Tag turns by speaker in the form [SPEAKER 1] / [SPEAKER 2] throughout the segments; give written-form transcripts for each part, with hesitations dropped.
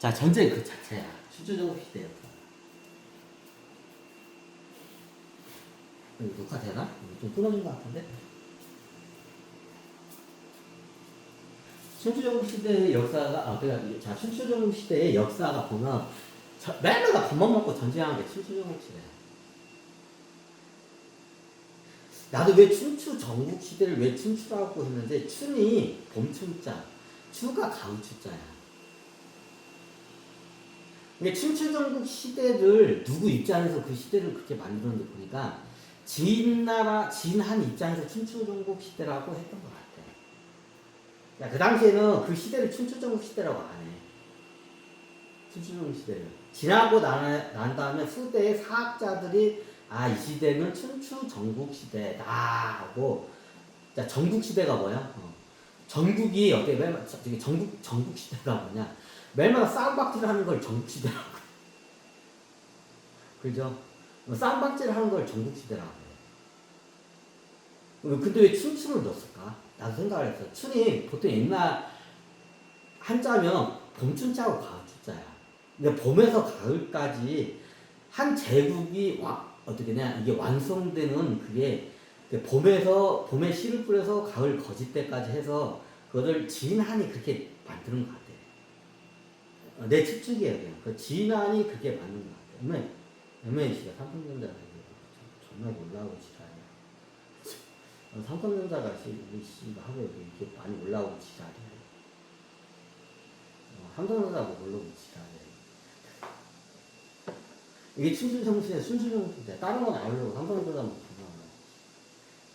[SPEAKER 1] 자, 전쟁 그 자체야. 춘추전국 시대 역사. 이거 녹화 되나? 이거 좀 끊어진 것 같은데? 춘추전국 시대의 역사가, 자, 춘추전국 시대의 역사가 보면, 맨날 다 밥만 먹고 전쟁하는 게 춘추전국 시대야. 나도 왜 춘추전국 시대를 왜 춘추라고 했는데, 춘이 봄춘자, 추가 가을추자야. 근데 춘추전국 시대를 누구 입장에서 그 시대를 그렇게 만들었는지 보니까 진나라, 진한 입장에서 춘추전국 시대라고 했던 것 같아. 야, 그 당시에는 그 시대를 춘추전국 시대라고 안 해. 춘추전국 시대를. 지나고 난 다음에 후대의 사학자들이 이 시대는 춘추전국 시대다 하고, 자, 전국 시대가 뭐야? 전국이 어떻게 전국 시대가 뭐냐? 매일마다 쌍박질 하는 걸 전국시대라고 해. 그죠? 쌍박질 하는 걸 전국시대라고 해. 근데 왜 춘추를 넣었을까? 나도 생각을 했어. 춘이 보통 옛날 한자면 봄춘자하고 가을춘자야. 근데 봄에서 가을까지 한 제국이 어떻게냐, 이게 완성되는 그게 봄에 씨를 뿌려서 가을 거짓 때까지 해서 그거를 진한이 그렇게 만드는 것 같아. 내 측측이에요, 그냥. 그 진한이 그게 맞는 것 같아요. MNC가 삼성전자가 정말 올라오고 지랄이야. 삼성전자가 하고 이렇게 많이 올라오고 지랄이야. 삼성전자가 올라오고 지랄이야. 이게 춘추전국시대, 순수전국시대. 다른 건 알려고 삼성전자만 보면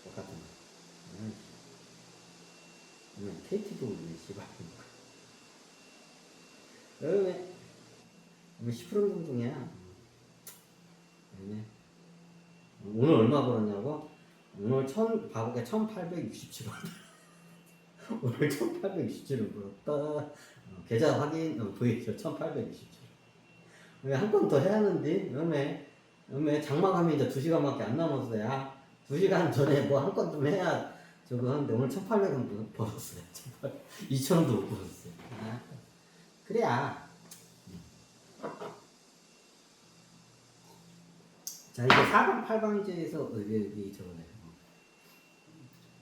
[SPEAKER 1] 똑같은 거. KT도 올리네, 씨발. 그러면 10% 정도냐? 오늘 얼마 벌었냐고? 오늘 1867원. 오늘 1867원 벌었다. 계좌 확인 보이죠? 1867원. 한 건 더 해야 하는데, 장마감이 이제 2시간밖에 안 남았어. 야, 2시간 전에 뭐 한 건 좀 해야 저거 하는데, 오늘 1800원 벌었어요. 2,000원도 못 벌었어요. 그래야. 자, 이제 4방, 8방제에서 저거네.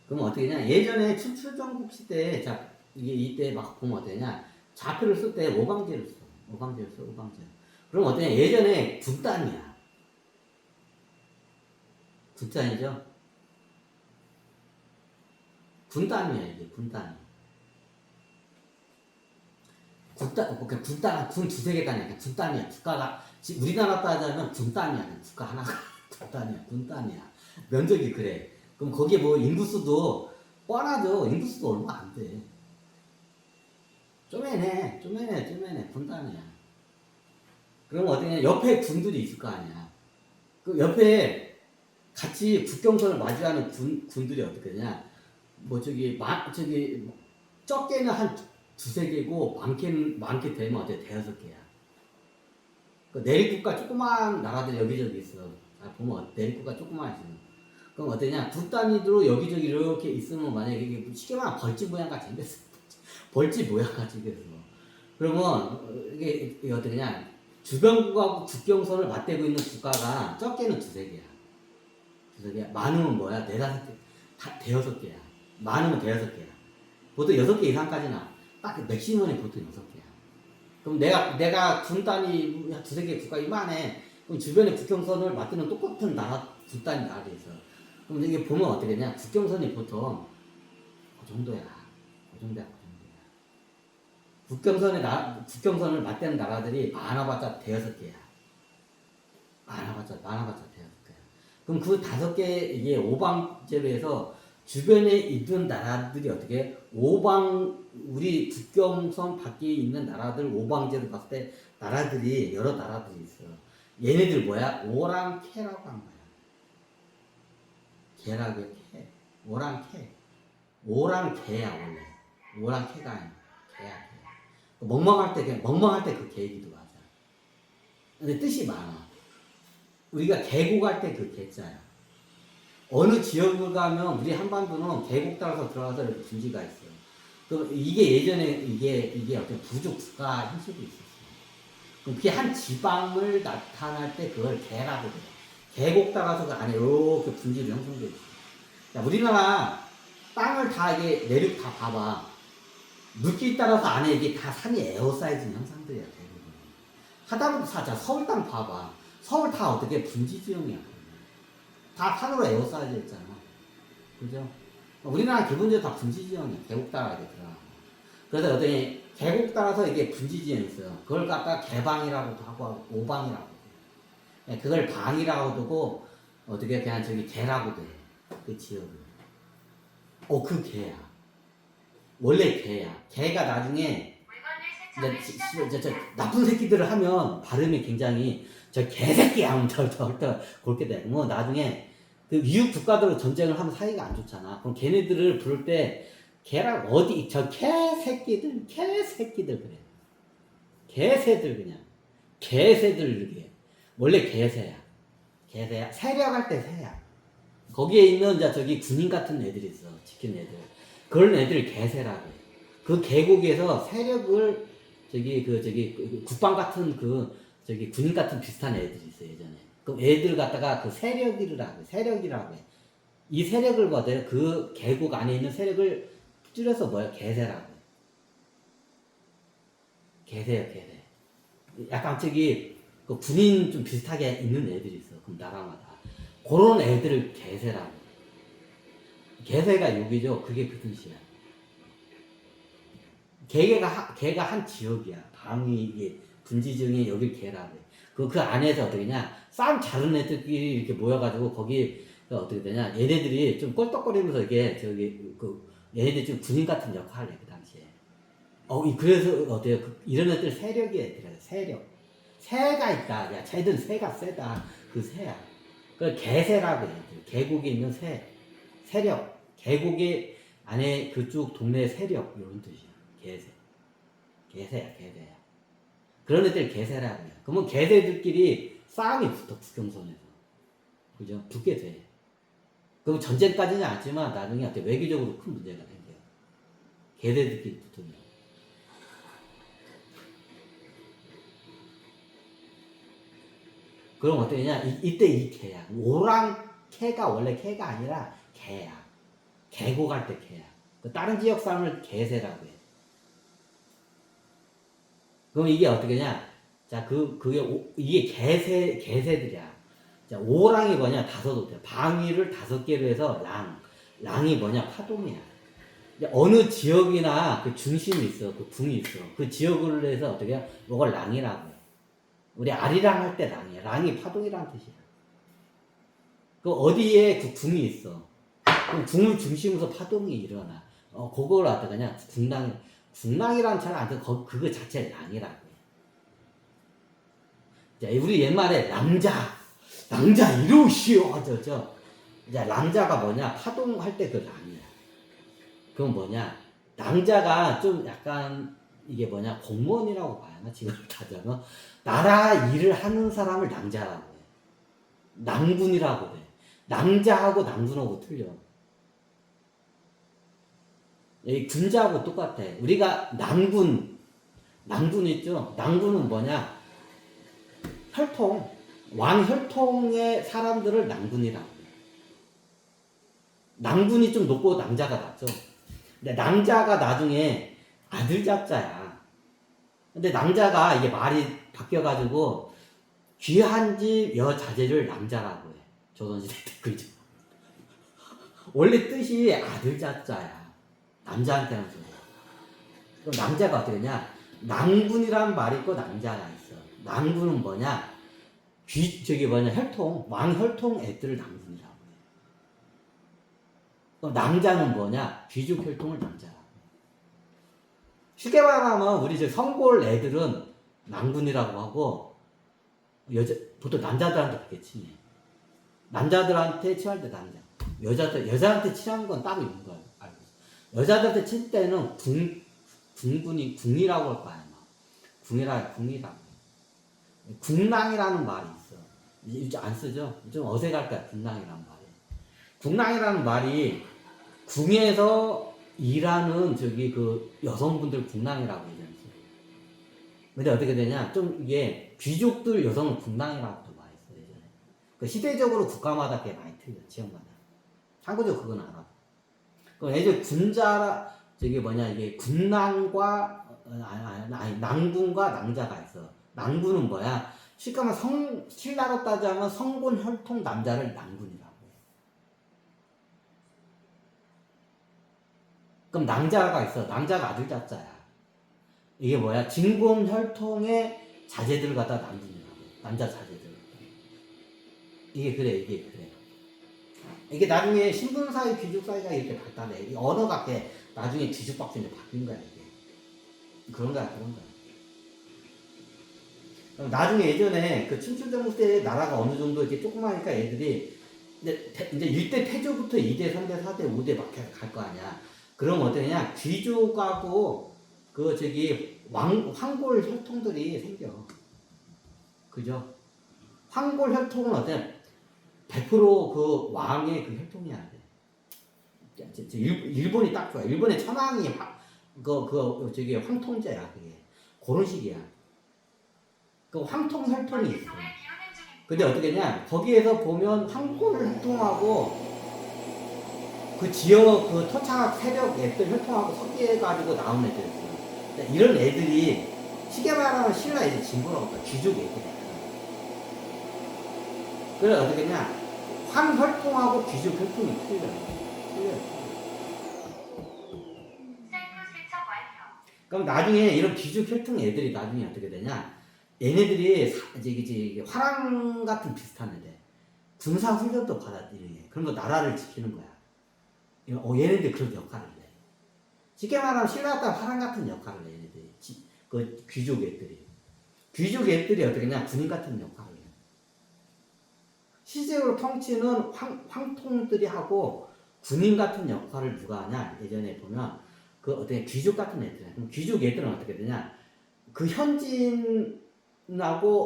[SPEAKER 1] 그럼 어떻게 냐 예전에 춘추전국 시대에, 자, 이때 막 보면 어떠냐. 좌표를 쓸 때 5방제를 써. 5방제. 그럼 어떠냐. 예전에 군단이야. 군단이죠? 군단이야, 이게, 군단이. 군 두세 개 단위야. 군단이야. 국가가, 우리나라 따지면 군단이야. 국가 하나가. 군단이야. 면적이 그래. 그럼 거기에 뭐 인구수도 뻔하죠. 인구수도 얼마 안 돼. 쪼매네. 군단이야. 그럼 어떻게 옆에 군들이 있을 거 아니야. 그 옆에 같이 국경선을 마주하는 군들이 어떻게 되냐. 적게는 한 두세 개고, 많게 되면 어때? 대여섯 개야. 그 내립국가 조그만 나라들 여기저기 있어. 보면 내립국가 조그만 있어. 그럼 어떠냐? 두 단위로 여기저기 이렇게 있으면, 만약에 이게 쉽게 말하면 벌집 모양 같이 생겼어. 벌집 모양 같이 생겼어. 그러면 이게 어떠냐? 주변국하고 국경선을 맞대고 있는 국가가 적게는 두세 개야. 많으면 뭐야? 네다섯 개. 다 대여섯 개야. 많으면 대여섯 개야. 보통 6개 이상까지나. 딱 맥시멈이 보통 6개야. 그럼 내가 군 단위 두세 개 국가 이만해. 그럼 주변에 국경선을 맞대는 똑같은 군 단위 나라들이 있어. 그럼 이게 보면 어떻게 되냐? 국경선이 보통 그 정도야. 국경선을 맞대는 나라들이 많아봤자 대여섯 개야. 많아봤자 대여섯 개야. 그럼 그 5개, 이게 5방제로 해서 주변에 있는 나라들이 어떻게, 우리 국경선 밖에 있는 나라들 5방제로 봤을 때 여러 나라들이 있어. 얘네들 뭐야? 오랑캐라고 한 거야. 개라고 캐. 오랑캐야, 원래. 오랑캐가 아니야. 개야. 멍멍할 때 그 개이기도 하자. 근데 뜻이 많아. 우리가 계곡 할 때 그 개자야. 어느 지역을 가면, 우리 한반도는 계곡 따라서 들어가서 이렇게 분지가 있어요. 그럼 이게 예전에 이게 어떤 부족 국가 형식이 있었어요. 그럼 그게 한 지방을 나타날 때 그걸 개라고 해요. 계곡 따라서 그 안에 이렇게 분지로 형성되어 있어요. 자, 우리나라 땅을 다 이게 내륙 다 봐봐. 물길 따라서 안에 이게 다 산이 에어사이즈 형상들이야, 대부분. 하다못해 자, 서울 땅 봐봐. 서울 다 어떻게 분지 지형이야. 다 산으로 에어사이즈 했잖아. 그죠? 우리나라 기본적으로 다 분지 지형이야. 계곡 따라 이렇게 들어가. 그래서 어떤 계곡 따라서 이게 분지 지형이 있어요. 그걸 갖다 개방이라고도 하고 오방이라고. 해. 그걸 방이라고 두고 어떻게 그냥 저기 개라고도 해. 그 지역을. 그 개야. 원래 개야. 개가 나중에 이제 나쁜 새끼들을 하면 발음이 굉장히 저 개새끼야 하면 그렇게 돼. 뭐 나중에 그 이웃 국가들로 전쟁을 하면 사이가 안 좋잖아. 그럼 걔네들을 부를 때 개랑 어디 저 개새끼들 그래. 개새들 그냥 개새들 이렇게. 원래 개새야. 세력할 때 새야. 거기에 있는 저기 군인 같은 애들이 있어. 지키는 애들. 그런 애들 개새라고 해. 그 계곡에서 세력을 저기 국방 같은 저기 군인 같은 비슷한 애들이 있어 예전에. 그럼 애들 갖다가 그 세력이라고 해. 이 세력을 받아요. 그 계곡 안에 있는 세력을 줄여서 뭐야? 개새라고 해. 개새요, 개새. 약간 저기 그 군인 좀 비슷하게 있는 애들이 있어. 그럼 나라마다. 그런 애들을 개새라고 해. 개새가 여기죠. 그게 그 뜻이야. 개가 한 지역이야. 방위, 이게 분지중에 여길 개라고 해. 그 안에서 어떻게냐, 싸움 잘하는 애들끼리 이렇게 모여가지고, 거기, 어떻게 되냐, 얘네들이 좀 껄떡거리면서 이게, 얘네들이 좀 군인 같은 역할을 해, 그 당시에. 그래서, 어때요? 이런 애들 세력이 애들이야, 세력. 새가 있다. 야, 쟤들 새가 세다. 그 새야. 그 개새라고 해. 계곡에 있는 세력. 계곡에 안에 그쪽 동네 세력, 이런 뜻이야. 개새야. 그런 애들 개새라고 해요. 그러면 개새들끼리 싸움이 붙어, 국경선에서. 그죠? 붙게 돼. 그럼 전쟁까지는 않지만 나중에 외교적으로 큰 문제가 생겨요. 개새들끼리 붙으면. 그럼 어떠냐? 이때 이 개야. 오랑캐가 원래 캐가 아니라 개야. 계곡할 때 개야. 다른 지역 사람을 개새라고 해. 그럼 이게 어떻게냐? 자, 이게 개새들이야. 자, 오랑이 뭐냐? 5개. 방위를 5개로 해서 랑이 뭐냐? 파동이야. 어느 지역이나 그 중심이 있어. 그 궁이 있어. 그 지역을 해서 어떻게, 이걸 랑이라고 해. 우리 아리랑 할 때 랑이야. 랑이 파동이라는 뜻이야. 그 어디에 그 궁이 있어. 그럼 궁을 중심으로 파동이 일어나. 그걸 어떡하냐? 궁랑이라는 잘 안 돼. 그거 자체 랑이라고 해. 자, 우리 옛말에 랑자 이러시오. 이제 랑자가 뭐냐? 파동할 때 그 랑이야. 그건 뭐냐? 랑자가 좀 약간 이게 뭐냐? 공무원이라고 봐야 하나? 지금 다잖아. 나라 일을 하는 사람을 랑자라고 해. 낭군이라고 해. 낭자하고 낭군하고 틀려. 이 군자하고 똑같아. 우리가 낭군 있죠? 낭군은 뭐냐? 왕혈통의 사람들을 낭군이라고 해. 낭군이 좀 높고 낭자가 낮죠. 근데 낭자가 나중에 아들 잡자야. 근데 낭자가 이게 말이 바뀌어가지고 귀한 집 여자제를 낭자라고 해. 조선시대 때 그죠? 원래 뜻이 아들 잡자야. 남자한테 하는 소리야. 그럼 남자가 어떻게 되냐? 낭군이란 말이 있고 남자가 있어. 낭군은 뭐냐? 왕혈통 애들을 낭군이라고 해. 그럼 남자는 뭐냐? 귀족 혈통을 남자라고 해. 쉽게 말하면 우리 성골 애들은 낭군이라고 하고, 보통 남자들한테 그렇게 치네. 남자들한테 칠할 때 남자. 여자한테 칠하는 건 따로 있는 거야. 알고 있어. 여자들한테 칠 때는 궁이라고 할 거야, 아마. 궁이라고. 궁랑이라는 말이 있어. 이제 안 쓰죠? 좀 어색할 거야, 궁랑이라는 말이. 궁랑이라는 말이 궁에서 일하는 그 여성분들 궁랑이라고 얘기했어. 근데 어떻게 되냐? 좀 이게 귀족들 여성은 군당이라고도 많이 있어 예전에. 그 시대적으로 국가마다 꽤 많이 틀려 지역마다. 참고적으로 그건 알아. 그럼 예전 군자 저기 뭐냐 이게 군낭과 아니 낭군과 낭자가 있어. 낭군은 뭐야? 쉽게 말하면 신라로 따지면 성군 혈통 남자를 낭군이라고 해. 그럼 낭자가 있어. 낭자가 아들 자자야. 이게 뭐야? 진공 혈통의 자제들 갖다 낭군이라고. 남자 자제들. 이게 그래, 이게 그래. 이게 나중에 신분 사회, 귀족 사회가 이렇게 발달해. 이 언어가 게 나중에 귀족박쥐로 바뀐 거야 이게. 그런 거야, 그런 거야. 나중에 예전에 그 춘추전국 때 나라가 어느 정도 이렇게 조그마하니까 애들이 이제 1대 태조부터 2대, 3대, 4대, 5대 막 갈 거 아니야. 그럼 어떠냐? 귀족하고 그 저기 황골 혈통들이 생겨. 그죠? 황골 혈통은 어때? 100%그 왕의 그 혈통이야 돼. 일본이 딱 좋아. 일본의 천황이 저기 황통제야 그게. 그런 식이야. 그 황통 혈통이 있어. 근데 어떻게 냐 거기에서 보면 황골 혈통하고 그 지역 그 토착 세력 애들 혈통하고 섞여가지고 나온 애들 있어. 이런 애들이 쉽게 말하면 신라 애들 진보라고 봐. 귀족 애들이야. 그래 어떻게 냐 황혈통하고 귀족 혈통이 틀려요. 그럼 나중에 이런 귀족 혈통 애들이 나중에 어떻게 되냐? 얘네들이 이제 화랑 같은 비슷한 애들, 군사 훈련도 받아들이네. 그런 거 나라를 지키는 거야. 얘네들 그런 역할을 해. 쉽게 말하면 신라 같은 화랑 같은 역할을 해. 얘네들이 그 귀족 애들이. 귀족 애들이 어떻게 냐 군인 같은 역할을 해. 실제로 통치는 황통들이 하고 군인 같은 역할을 누가 하냐? 예전에 보면 그 어떻게 귀족 같은 애들. 그럼 귀족 애들은 어떻게 되냐? 그 현진하고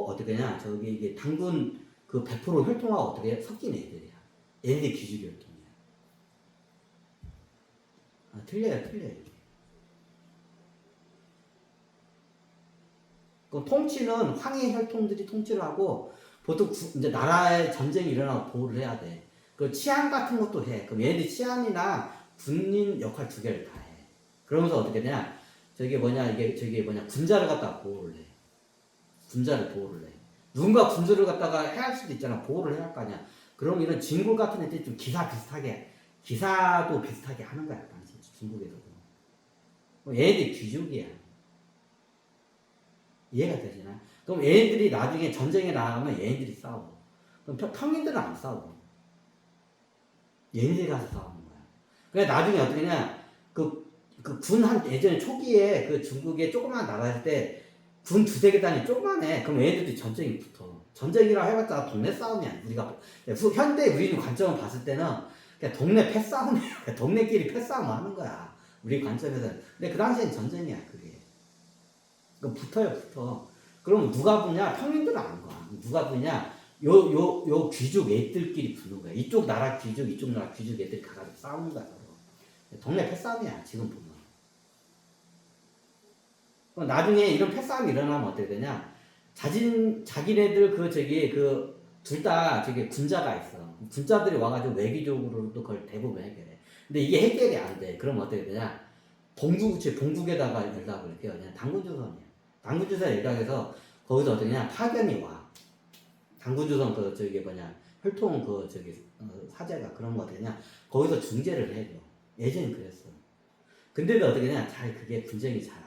[SPEAKER 1] 어떻게 되냐? 저기 이게 당군 그 100% 혈통하고 어떻게 섞인 애들이야. 얘네들이 귀족 혈통이야. 틀려요. 그 통치는 황의 혈통들이 통치를 하고 보통 이제 나라의 전쟁이 일어나고 보호를 해야 돼. 그 치안 같은 것도 해. 그럼 얘네들 치안이나 군인 역할 두 개를 다 해. 그러면서 어떻게 되냐? 저기 뭐냐 군자를 갖다가 보호를 해. 군자를 보호를 해. 누군가 군주를 갖다가 해야 할 수도 있잖아. 보호를 해야 할 거 아니야. 그럼 이런 진골 같은 애들이 좀 기사도 비슷하게 하는 거야. 당시 중국에서도. 얘네들이 귀족이야. 이해가 되시나? 그럼 얘네들이 나중에 전쟁에 나가면 얘네들이 싸워. 그럼 평민들은 안 싸워. 얘네들이 가서 싸우는 거야. 그래 나중에 어떻게 냐 예전에 초기에 그 중국에 조그만 나라일 때 군 두세 개 단위 조그만해. 그럼 얘네들이 전쟁이 붙어. 전쟁이라 해봤자 동네 싸움이야. 현대 우리는 관점을 봤을 때는 그냥 동네 패싸움이야. 동네끼리 패싸움 하는 거야. 우리 관점에서는. 근데 그 당시엔 전쟁이야 그게. 그럼 붙어. 그럼 누가 붙냐? 평민들은 아는 거야. 누가 붙냐? 요 귀족 애들끼리 붙는 거야. 이쪽 나라 귀족, 이쪽 나라 귀족 애들 가가지고 싸우는 거야. 서로. 동네 패싸움이야. 지금 보면. 그럼 나중에 이런 패싸움이 일어나면 어떻게 되냐? 자기네들 둘 다 군자가 있어. 군자들이 와가지고 외교적으로도 그걸 대부분 해결해. 근데 이게 해결이 안 돼. 그럼 어떻게 되냐? 본국에다가 연락을 해요. 그냥 당군조선이야. 당군조선 연락해서 거기서 어떠냐? 파견이 와. 당군조선 혈통 사제가 그런 거 어떠냐? 거기서 중재를 해줘. 예전엔 그랬어. 근데도 어떻게 되냐? 그게 분쟁이 잘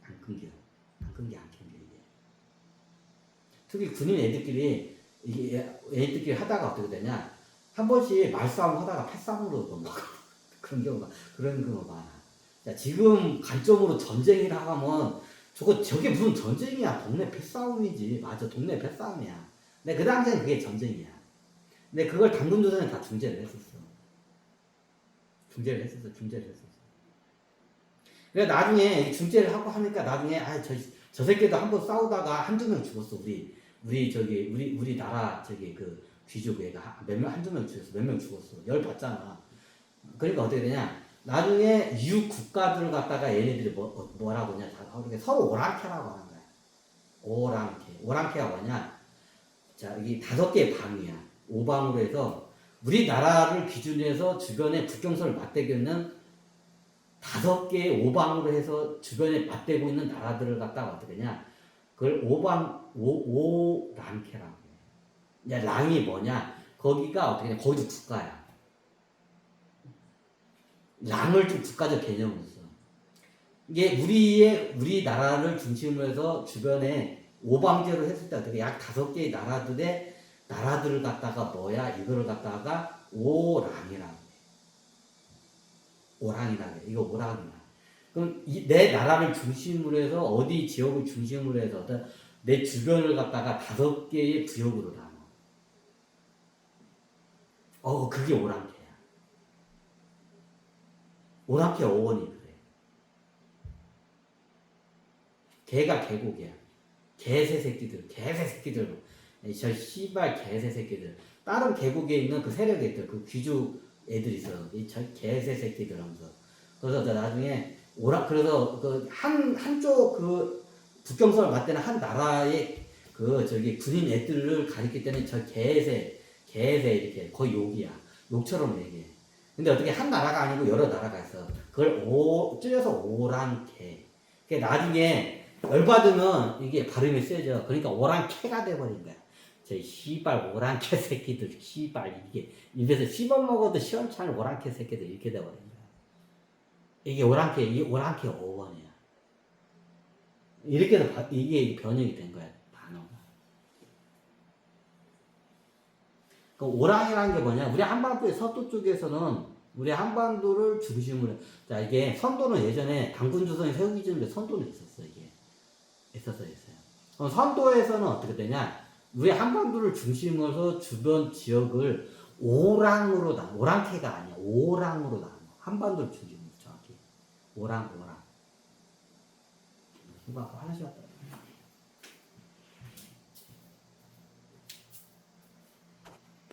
[SPEAKER 1] 안 끊겨. 이게. 특히 군인 애들끼리 하다가 어떻게 되냐? 한 번씩 말싸움 하다가 패싸움으로 넘어가. 그런 경우가 많아. 자, 지금 관점으로 전쟁이라 하면 저게 무슨 전쟁이야? 동네 패싸움이지. 맞아, 동네 패싸움이야. 근데 그 당시엔 그게 전쟁이야. 근데 그걸 당군조선에 다 중재를 했었어. 그래 나중에 중재를 하고 하니까 나중에 저 새끼도 한번 싸우다가 한두 명 죽었어. 우리 나라 그 귀족 애가 한두 명 죽었어. 몇 명 죽었어. 열 받잖아. 그러니까 어떻게 되냐? 나중에 이웃 국가들을 갖다가 얘네들이 뭐라고 하냐? 서로 오랑캐라고 하는 거야. 오랑캐. 오랑캐가 뭐냐? 자, 여기 5개의 방이야. 오방으로 해서 우리나라를 기준으로 해서 주변에 국경선을 맞대고 있는 5개의 오방으로 해서 주변에 맞대고 있는 나라들을 갖다가 어떻게 하냐? 그걸 오랑캐라고 해. 이제 랑이 뭐냐? 거기가 어떻게 냐 거기도 국가야. 랑을 좀 국가적 개념으로 써. 이게 우리나라를 중심으로 해서 주변에 오방제로 했을 때 어떻게 약 5개의 나라들을 갖다가 뭐야? 이거를 갖다가 오랑이라고. 오랑이라고 해. 이거 오랑이야. 그럼 내 나라를 중심으로 해서 어디 지역을 중심으로 해서 어떤 내 주변을 갖다가 5개의 구역으로 나눠. 그게 오랑캐야. 오랑캐 어원이 그래. 개가 개고기야. 개새 새끼들. 저 씨발 개새 새끼들. 다른 계곡에 있는 그 세력에 있던 그 귀족 애들이 있어. 저 개새 새끼들 하면서. 그래서 나중에 그래서 그 한쪽 그 국경선을 맞대는 한 나라의 그 저기 군인 애들을 가리킬 때는 저 개새 이렇게 거의 욕이야. 욕처럼 얘기해. 근데 어떻게 한 나라가 아니고 여러 나라가 있어. 그걸 줄여서 오랑캐. 그러니까 나중에 열받으면 이게 발음이 세져. 그러니까 오랑캐가 돼버린 거야. 저 씨발 오랑캐 새끼들, 씨발 이게 입에서 씹어먹어도 시원찮은 오랑캐 새끼들 이렇게 돼버린 거야. 이게 오랑캐 어원이야. 이렇게 해서 이게 변형이 된 거야, 단어가. 그 오랑이라는 게 뭐냐? 우리 한반도의 서도 쪽에서는 우리 한반도를 중심으로, 자, 이게 선도는 예전에 당군조선이 세우기 전에 선도는 있었어, 이게. 있었어요. 그럼 선도에서는 어떻게 되냐? 우리 한반도를 중심으로 해서 주변 지역을 오랑캐가 아니야. 오랑으로 나눠. 한반도를 중심으로 정확히. 오랑. 누가 화장실 갔다